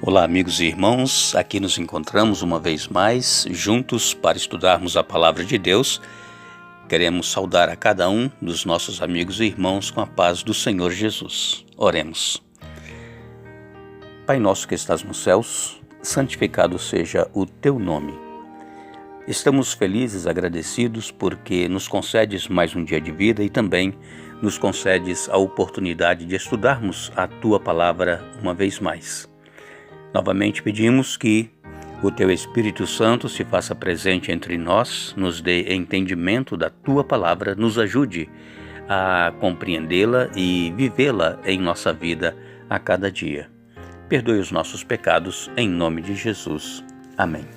Olá, amigos e irmãos, aqui nos encontramos uma vez mais, juntos para estudarmos a Palavra de Deus. Queremos saudar a cada um dos nossos amigos e irmãos com a paz do Senhor Jesus. Oremos. Pai nosso que estás nos céus, santificado seja o teu nome. Estamos felizes, agradecidos, porque nos concedes mais um dia de vida e também nos concedes a oportunidade de estudarmos a tua palavra uma vez mais. Novamente pedimos que o Teu Espírito Santo se faça presente entre nós, nos dê entendimento da Tua palavra, nos ajude a compreendê-la e vivê-la em nossa vida a cada dia. Perdoe os nossos pecados, em nome de Jesus. Amém.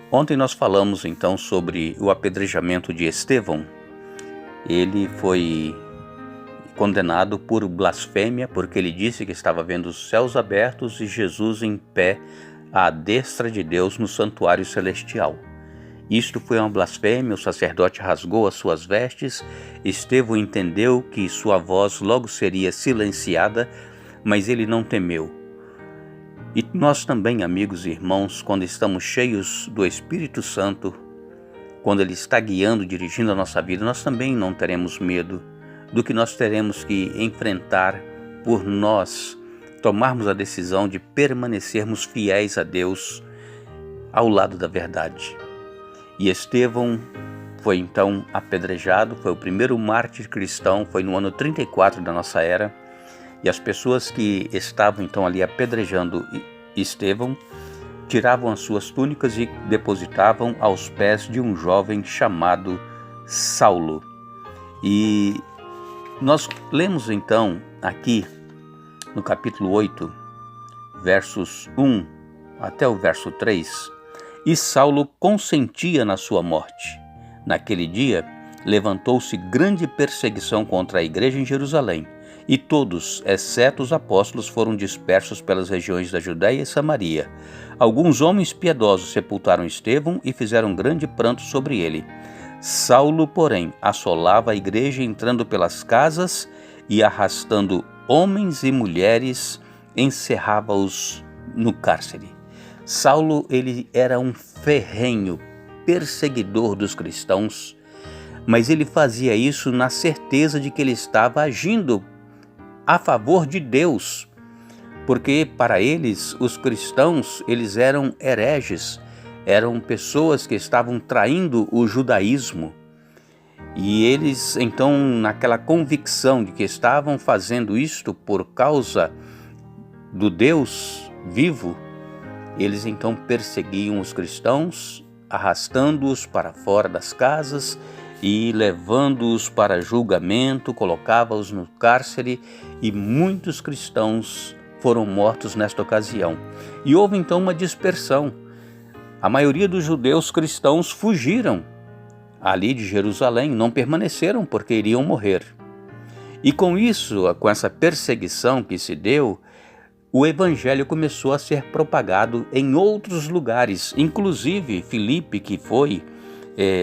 Ontem nós falamos então sobre o apedrejamento de Estevão. Ele foi condenado por blasfêmia, porque ele disse que estava vendo os céus abertos e Jesus em pé à destra de Deus no santuário celestial. Isto foi uma blasfêmia, o sacerdote rasgou as suas vestes, Estevão entendeu que sua voz logo seria silenciada, mas ele não temeu. E nós também, amigos e irmãos, quando estamos cheios do Espírito Santo, quando Ele está guiando, dirigindo a nossa vida, nós também não teremos medo do que nós teremos que enfrentar por nós tomarmos a decisão de permanecermos fiéis a Deus ao lado da verdade. E Estevão foi então apedrejado, foi o primeiro mártir cristão, foi no ano 34 da nossa era, e as pessoas que estavam então ali apedrejando Estevão tiravam as suas túnicas e depositavam aos pés de um jovem chamado Saulo. E nós lemos então aqui no capítulo 8, versos 1 até o verso 3, e Saulo consentia na sua morte. Naquele dia levantou-se grande perseguição contra a igreja em Jerusalém, e todos, exceto os apóstolos, foram dispersos pelas regiões da Judéia e Samaria. Alguns homens piedosos sepultaram Estevão e fizeram grande pranto sobre ele. Saulo, porém, assolava a igreja entrando pelas casas e arrastando homens e mulheres, encerrava-os no cárcere. Saulo, ele era um ferrenho perseguidor dos cristãos, mas ele fazia isso na certeza de que ele estava agindo a favor de Deus, porque para eles, os cristãos, eles eram hereges, eram pessoas que estavam traindo o judaísmo. E eles, então, naquela convicção de que estavam fazendo isto por causa do Deus vivo, eles então perseguiam os cristãos, arrastando-os para fora das casas e levando-os para julgamento, colocava-os no cárcere, e muitos cristãos foram mortos nesta ocasião. E houve então uma dispersão. A maioria dos judeus cristãos fugiram ali de Jerusalém, não permaneceram porque iriam morrer. E com isso, com essa perseguição que se deu, o evangelho começou a ser propagado em outros lugares, inclusive Filipe, que foi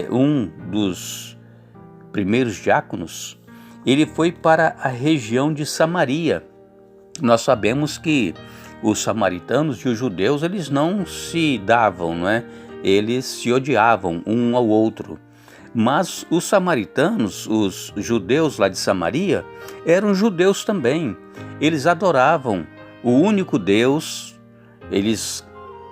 um dos primeiros diáconos, ele foi para a região de Samaria. Nós sabemos que os samaritanos e os judeus, eles não se davam, não é? Eles se odiavam um ao outro. Mas os samaritanos, os judeus lá de Samaria, eram judeus também. Eles adoravam o único Deus, eles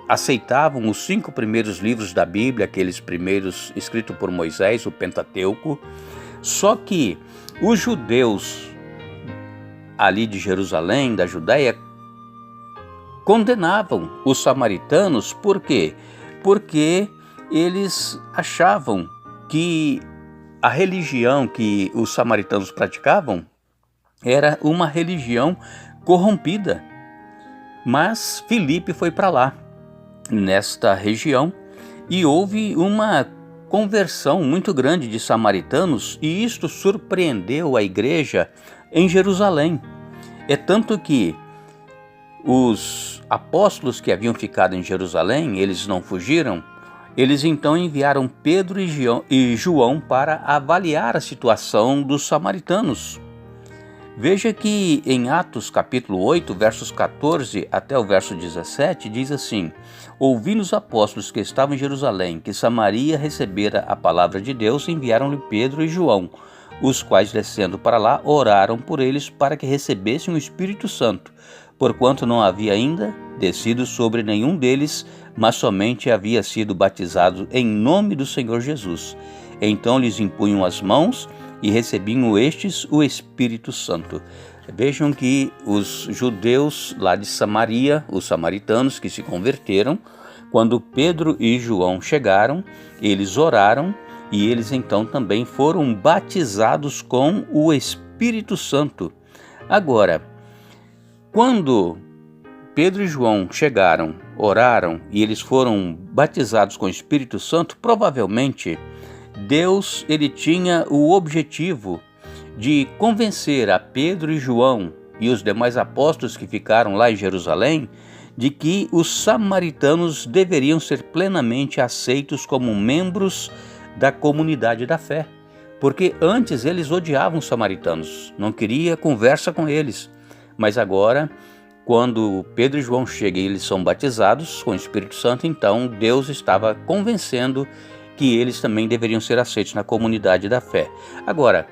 aceitavam os 5 primeiros livros da Bíblia, aqueles primeiros escritos por Moisés, o Pentateuco. Só que os judeus ali de Jerusalém, da Judéia, condenavam os samaritanos. Por quê? Porque eles achavam que a religião que os samaritanos praticavam era uma religião corrompida. Mas Filipe foi para lá, nesta região, e houve uma conversão muito grande de samaritanos, e isto surpreendeu a igreja em Jerusalém. É tanto que os apóstolos que haviam ficado em Jerusalém, eles não fugiram, eles então enviaram Pedro e João para avaliar a situação dos samaritanos. Veja que em Atos capítulo 8, versos 14 até o verso 17, diz assim: ouvindo os apóstolos que estavam em Jerusalém, que Samaria recebera a palavra de Deus, enviaram-lhe Pedro e João, os quais, descendo para lá, oraram por eles para que recebessem o Espírito Santo, porquanto não havia ainda descido sobre nenhum deles, mas somente havia sido batizado em nome do Senhor Jesus. Então lhes impunham as mãos e recebiam estes o Espírito Santo. Vejam que os judeus lá de Samaria, os samaritanos que se converteram, quando Pedro e João chegaram, eles oraram e eles então também foram batizados com o Espírito Santo. Agora, quando Pedro e João chegaram, oraram e eles foram batizados com o Espírito Santo, provavelmente Deus ele tinha o objetivo de convencer a Pedro e João e os demais apóstolos que ficaram lá em Jerusalém de que os samaritanos deveriam ser plenamente aceitos como membros da comunidade da fé, porque antes eles odiavam os samaritanos, não queria conversa com eles, mas agora, quando Pedro e João chegam e eles são batizados com o Espírito Santo, então Deus estava convencendo que eles também deveriam ser aceitos na comunidade da fé. Agora,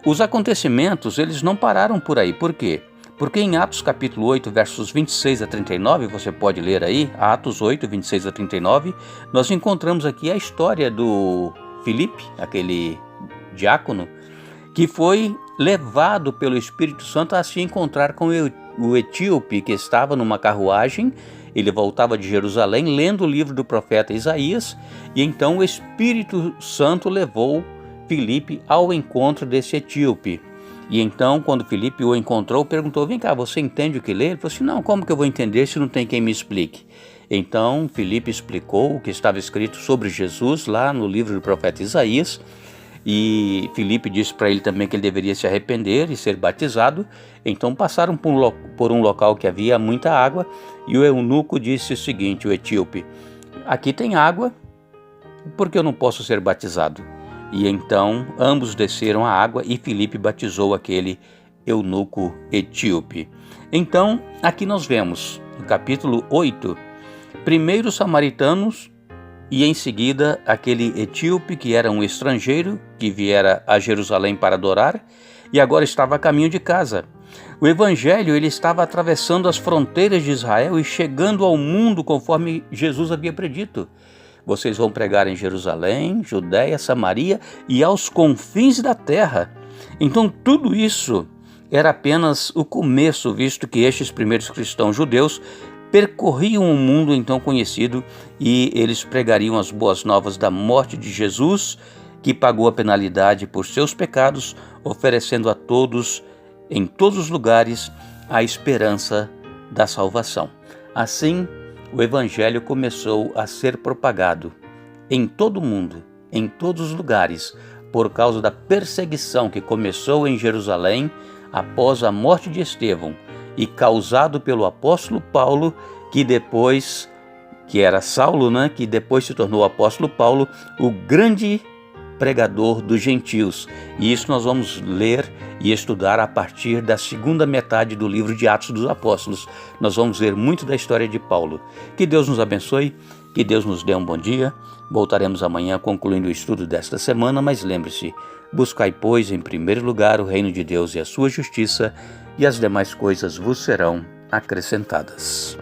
os acontecimentos, eles não pararam por aí. Por quê? Porque em Atos capítulo 8, versos 26 a 39, você pode ler aí, Atos 8, 26 a 39, nós encontramos aqui a história do Filipe, aquele diácono, que foi levado pelo Espírito Santo a se encontrar com o etíope que estava numa carruagem. Ele voltava de Jerusalém lendo o livro do profeta Isaías, e então o Espírito Santo levou Filipe ao encontro desse etíope. E então, quando Filipe o encontrou, perguntou: vem cá, você entende o que lê? Ele falou assim: não, como que eu vou entender se não tem quem me explique? Então Filipe explicou o que estava escrito sobre Jesus lá no livro do profeta Isaías, e Filipe disse para ele também que ele deveria se arrepender e ser batizado. Então passaram por um local que havia muita água, e o eunuco disse o seguinte, o etíope: aqui tem água, por que eu não posso ser batizado? E então ambos desceram à água e Filipe batizou aquele eunuco etíope. Então aqui nós vemos, no capítulo 8, primeiro os samaritanos e em seguida aquele etíope que era um estrangeiro que viera a Jerusalém para adorar e agora estava a caminho de casa. O evangelho ele estava atravessando as fronteiras de Israel e chegando ao mundo conforme Jesus havia predito. Vocês vão pregar em Jerusalém, Judéia, Samaria e aos confins da terra. Então tudo isso era apenas o começo, visto que estes primeiros cristãos judeus percorriam o mundo então conhecido e eles pregariam as boas novas da morte de Jesus, que pagou a penalidade por seus pecados, oferecendo a todos, em todos os lugares, a esperança da salvação. Assim, o Evangelho começou a ser propagado em todo o mundo, em todos os lugares, por causa da perseguição que começou em Jerusalém após a morte de Estevão e causado pelo apóstolo Paulo, que era Saulo, que depois se tornou o apóstolo Paulo, o grande pregador dos gentios. E isso nós vamos ler e estudar a partir da segunda metade do livro de Atos dos Apóstolos. Nós vamos ver muito da história de Paulo. Que Deus nos abençoe, que Deus nos dê um bom dia. Voltaremos amanhã concluindo o estudo desta semana, mas lembre-se, buscai, pois, em primeiro lugar o reino de Deus e a sua justiça, e as demais coisas vos serão acrescentadas.